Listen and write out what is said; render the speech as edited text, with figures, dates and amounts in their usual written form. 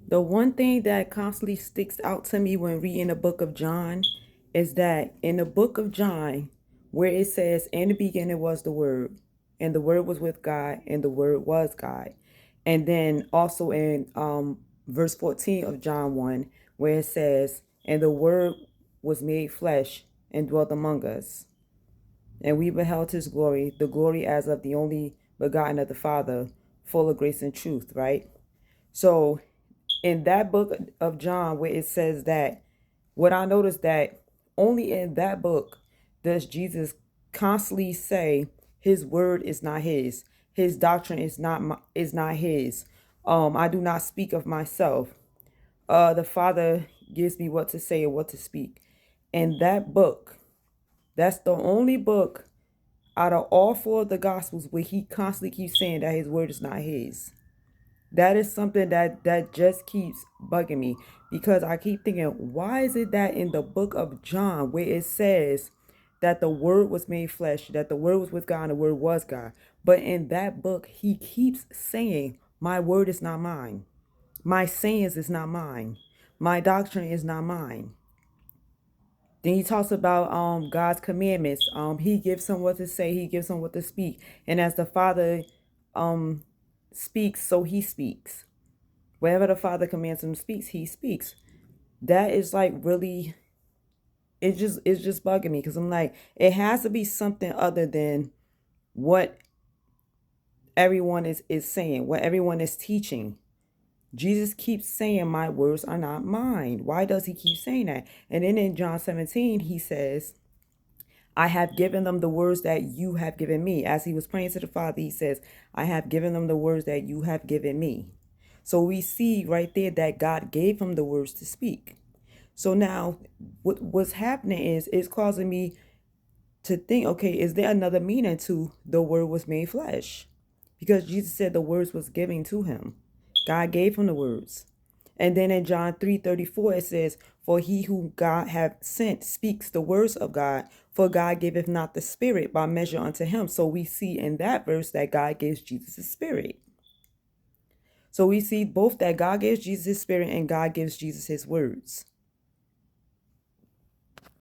The one thing that constantly sticks out to me when reading the book of John is that in the book of John, where it says, in the beginning was the Word, and the Word was with God, and the Word was God. And then also in verse 14 of John 1, where it says, and the Word was made flesh and dwelt among us. And we beheld his glory, the glory as of the only begotten of the Father, full of grace and truth, right? So in that book of John where it says that, what I noticed that only in that book does Jesus constantly say his word is not his doctrine is not his. I do not speak of myself. The Father gives me what to say and what to speak. In that book, that's the only book out of all four of the Gospels where he constantly keeps saying that his word is not his. That is something that just keeps bugging me because I keep thinking, why is it that in the book of John, where it says that the word was made flesh, that the word was with God and the word was God, but in that book he keeps saying, my word is not mine, my sayings is not mine, my doctrine is not mine. Then he talks about God's commandments. He gives him what to say, he gives him what to speak, and as the Father um speaks, so he speaks. Wherever the Father commands him to speak, he speaks. That is like really, it's just bugging me because I'm like, it has to be something other than what everyone is saying, what everyone is teaching. Jesus keeps saying, my words are not mine. Why does he keep saying that? And then in John 17, he says, I have given them the words that you have given me. As he was praying to the Father, he says, I have given them the words that you have given me. So we see right there that God gave him the words to speak. So now what's happening is it's causing me to think, okay, is there another meaning to the word was made flesh? Because Jesus said the words was given to him. God gave him the words. And then in John 3:34 it says, for he who God hath sent speaks the words of God, for God giveth not the spirit by measure unto him. So we see in that verse that God gives Jesus the spirit. So we see both that God gives Jesus his spirit and God gives Jesus his words.